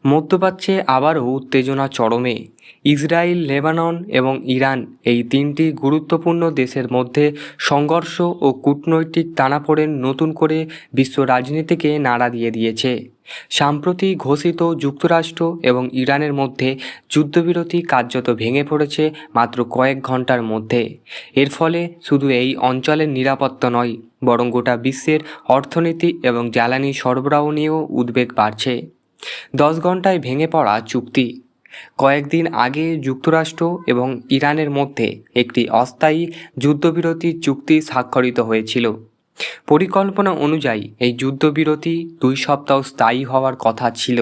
মধ্যপ্রাচ্যে আবারও উত্তেজনা চরমে। ইসরায়েল, লেবানন এবং ইরান এই তিনটি গুরুত্বপূর্ণ দেশের মধ্যে সংঘর্ষ ও কূটনৈতিক টানাপোড়েন নতুন করে বিশ্ব রাজনীতিকে নাড়া দিয়ে দিয়েছে। সম্প্রতি ঘোষিত যুক্তরাষ্ট্র এবং ইরানের মধ্যে যুদ্ধবিরতি কার্যত ভেঙে পড়েছে মাত্র কয়েক ঘন্টার মধ্যে। এর ফলে শুধু এই অঞ্চলের নিরাপত্তা নয়, বরং গোটা বিশ্বের অর্থনীতি এবং জ্বালানি সরবরাহ নিয়েও উদ্বেগ বাড়ছে। 10 ঘন্টায় ভেঙে পড়া চুক্তি। কয়েকদিন আগে যুক্তরাষ্ট্র এবং ইরানের মধ্যে একটি অস্থায়ী যুদ্ধবিরতি চুক্তি স্বাক্ষরিত হয়েছিল। পরিকল্পনা অনুযায়ী এই যুদ্ধবিরতি 2 সপ্তাহ স্থায়ী হওয়ার কথা ছিল,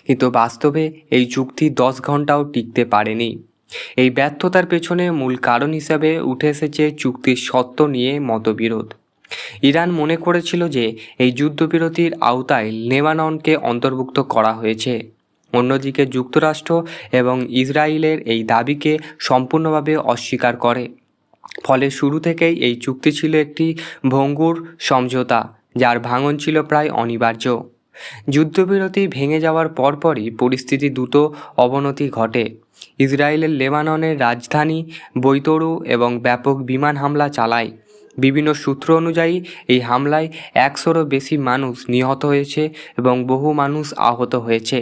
কিন্তু বাস্তবে এই চুক্তি 10 ঘন্টাও টিকতে পারেনি। এই ব্যর্থতার পেছনে মূল কারণ হিসেবে উঠে এসেছে চুক্তির শর্ত নিয়ে মতবিরোধ। ইরান মনে করেছিল যে এই যুদ্ধবিরতির আওতায় লেবাননকে অন্তর্ভুক্ত করা হয়েছে। অন্যদিকে যুক্তরাষ্ট্র এবং ইসরায়েলের এই দাবিকে সম্পূর্ণভাবে অস্বীকার করে। ফলে শুরু থেকেই এই চুক্তি ছিল একটি ভঙ্গুর সমঝোতা, যার ভাঙন ছিল প্রায় অনিবার্য। যুদ্ধবিরতি ভেঙে যাওয়ার পরপরই পরিস্থিতি দ্রুত অবনতি ঘটে। ইসরায়েলের লেবাননের রাজধানী বৈতরু এবং ব্যাপক বিমান হামলা চালায়। বিভিন্ন সূত্র অনুযায়ী এই হামলায় 100-রও বেশি মানুষ নিহত হয়েছে এবং বহু মানুষ আহত হয়েছে।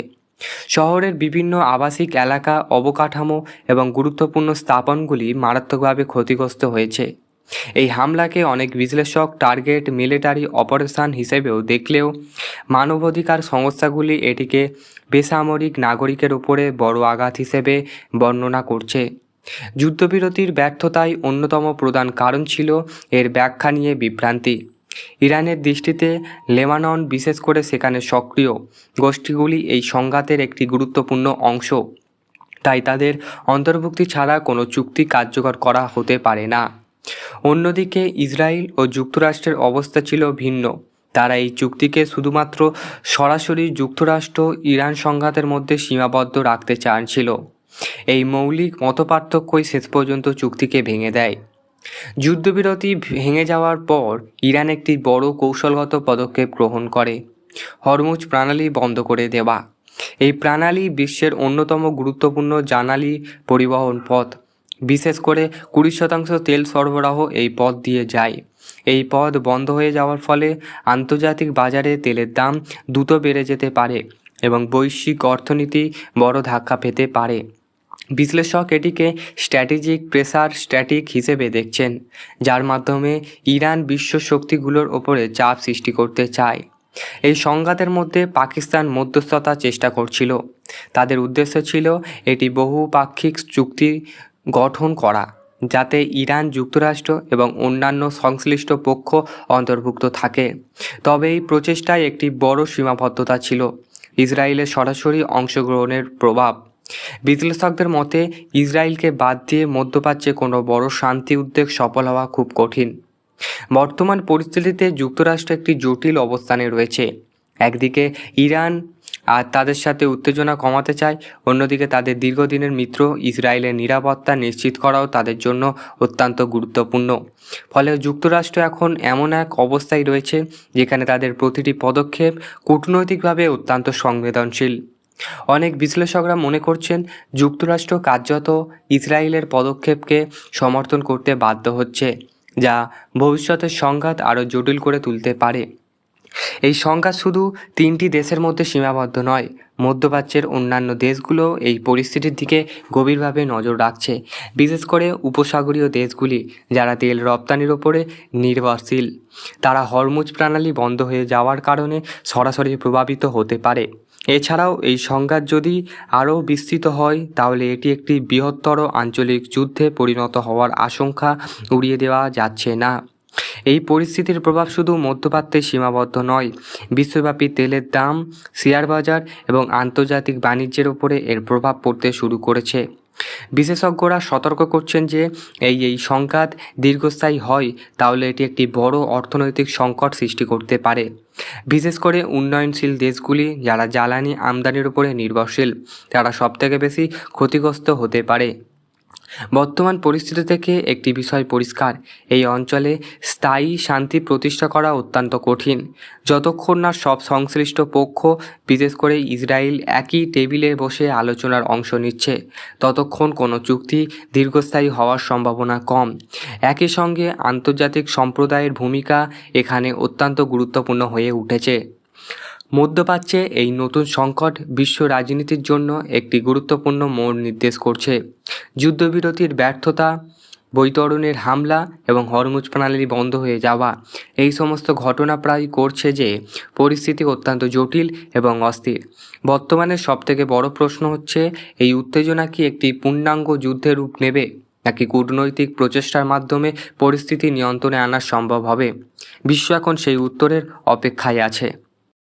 শহরের বিভিন্ন আবাসিক এলাকা, অবকাঠামো এবং গুরুত্বপূর্ণ স্থাপনগুলি মারাত্মকভাবে ক্ষতিগ্রস্ত হয়েছে। এই হামলাকে অনেক বিশ্লেষক টার্গেট মিলিটারি অপারেশন হিসেবেও দেখলেও মানবাধিকার সংস্থাগুলি এটিকে বেসামরিক নাগরিকের উপরে বড় আঘাত হিসেবে বর্ণনা করছে। যুদ্ধবিরতির ব্যর্থতায় অন্যতম প্রধান কারণ ছিল এর ব্যাখ্যা নিয়ে বিভ্রান্তি। ইরানের দৃষ্টিতে লেবানন, বিশেষ করে সেখানে সক্রিয় গোষ্ঠীগুলি এই সংঘাতের একটি গুরুত্বপূর্ণ অংশ, তাই তাদের অন্তর্ভুক্তি ছাড়া কোনো চুক্তি কার্যকর করা হতে পারে না। অন্যদিকে ইসরায়েল ও যুক্তরাষ্ট্রের অবস্থা ছিল ভিন্ন। তারা এই চুক্তিকে শুধুমাত্র সরাসরি যুক্তরাষ্ট্র ইরান সংঘাতের মধ্যে সীমাবদ্ধ রাখতে চাইছিল। এই মৌলিক মতপার্থক্যই শেষ পর্যন্ত চুক্তিকে ভেঙে দেয়। যুদ্ধবিরতি ভেঙে যাওয়ার পর ইরান একটি বড় কৌশলগত পদক্ষেপ গ্রহণ করে: হরমুজ প্রণালী বন্ধ করে দেওয়া। এই প্রণালী বিশ্বের অন্যতম গুরুত্বপূর্ণ জ্বালানি পরিবহন পথ। বিশেষ করে 20% তেল সরবরাহ এই পথ দিয়ে যায়। এই পথ বন্ধ হয়ে যাওয়ার ফলে আন্তর্জাতিক বাজারে তেলের দাম দ্রুত বেড়ে যেতে পারে এবং বৈশ্বিক অর্থনীতি বড় ধাক্কা পেতে পারে। বিশ্লেষক এটিকে স্ট্র্যাটেজিক প্রেসার স্ট্যাটিক হিসেবে দেখছেন, যার মাধ্যমে ইরান বিশ্ব শক্তিগুলোর ওপরে চাপ সৃষ্টি করতে চায়। এই সংঘাতের মধ্যে পাকিস্তান মধ্যস্থতার চেষ্টা করছিল। তাদের উদ্দেশ্য ছিল এটি বহুপাক্ষিক চুক্তি গঠন করা, যাতে ইরান, যুক্তরাষ্ট্র এবং অন্যান্য সংশ্লিষ্ট পক্ষ অন্তর্ভুক্ত থাকে। তবে এই প্রচেষ্টায় একটি বড় সীমাবদ্ধতা ছিল: ইসরায়েলের সরাসরি অংশগ্রহণের প্রভাব। বিশ্লেষকদের মতে ইসরায়েলকে বাদ দিয়ে মধ্যপ্রাচ্যে কোনো বড় শান্তি উদ্যোগ সফল হওয়া খুব কঠিন। বর্তমান পরিস্থিতিতে যুক্তরাষ্ট্র একটি জটিল অবস্থানে রয়েছে। একদিকে ইরান আর তাদের সাথে উত্তেজনা কমাতে চায়, অন্যদিকে তাদের দীর্ঘদিনের মিত্র ইসরায়েলের নিরাপত্তা নিশ্চিত করাও তাদের জন্য অত্যন্ত গুরুত্বপূর্ণ। ফলে যুক্তরাষ্ট্র এখন এমন এক অবস্থায় রয়েছে যেখানে তাদের প্রতিটি পদক্ষেপ কূটনৈতিকভাবে অত্যন্ত সংবেদনশীল। অনেক বিশ্লেষকরা মনে করছেন যুক্তরাষ্ট্র কার্যত ইসরায়েলের পদক্ষেপকে সমর্থন করতে বাধ্য হচ্ছে, যা ভবিষ্যতের সংঘাত আরও জটিল করে তুলতে পারে। এই সংঘাত শুধু 3টি দেশের মধ্যে সীমাবদ্ধ নয়, মধ্যপ্রাচ্যের অন্যান্য দেশগুলো এই পরিস্থিতির দিকে গভীরভাবে নজর রাখছে। বিশেষ করে উপসাগরীয় দেশগুলি, যারা তেল রপ্তানির ওপরে নির্ভরশীল। তারা হরমুজ প্রণালী বন্ধ হয়ে যাওয়ার কারণে সরাসরি প্রভাবিত হতে পারে। এছাড়াও এই সংঘাত যদি আরও বিস্তৃত হয়, তাহলে এটি একটি বৃহত্তর আঞ্চলিক যুদ্ধে পরিণত হওয়ার আশঙ্কা উড়িয়ে দেওয়া যাচ্ছে না। এই পরিস্থিতির প্রভাব শুধু মধ্যপ্রাচ্যে সীমাবদ্ধ নয়, বিশ্বব্যাপী তেলের দাম, শেয়ার বাজার এবং আন্তর্জাতিক বাণিজ্যের ওপরে এর প্রভাব পড়তে শুরু করেছে। বিশেষজ্ঞরা সতর্ক করছেন যে এই সংঘাত দীর্ঘস্থায়ী হয়, তাহলে এটি একটি বড় অর্থনৈতিক সংকট সৃষ্টি করতে পারে। বিশেষ করে উন্নয়নশীল দেশগুলি, যারা জ্বালানি আমদানির উপরে নির্ভরশীল, তারা সবথেকে বেশি ক্ষতিগ্রস্ত হতে পারে। বর্তমান পরিস্থিতি থেকে একটি বিষয় পরিষ্কার, এই অঞ্চলে স্থায়ী শান্তি প্রতিষ্ঠা করা অত্যন্ত কঠিন যতক্ষণ না সব সংশ্লিষ্ট পক্ষ, বিশেষ করে ইসরায়েল, একই টেবিলে বসে আলোচনার অংশ নিচ্ছে। ততক্ষণ কোনো চুক্তি দীর্ঘস্থায়ী হওয়ার সম্ভাবনা কম। একই সঙ্গে আন্তর্জাতিক সম্প্রদায়ের ভূমিকা এখানে অত্যন্ত গুরুত্বপূর্ণ হয়ে উঠেছে। মধ্যপ্রাচ্যে এই নতুন সংকট বিশ্ব রাজনীতির জন্য একটি গুরুত্বপূর্ণ মোড় নির্দেশ করছে। যুদ্ধবিরতির ব্যর্থতা, বৈতরণের হামলা এবং হরমুজ প্রণালী বন্ধ হয়ে যাওয়া, এই সমস্ত ঘটনা প্রায় করছে যে পরিস্থিতি অত্যন্ত জটিল এবং অস্থির। বর্তমানে সবথেকে বড় প্রশ্ন হচ্ছে, এই উত্তেজনা কি একটি পূর্ণাঙ্গ যুদ্ধের রূপ নেবে, নাকি কূটনৈতিক প্রচেষ্টার মাধ্যমে পরিস্থিতি নিয়ন্ত্রণে আনা সম্ভব হবে? বিশ্ব এখন সেই উত্তরের অপেক্ষায় আছে।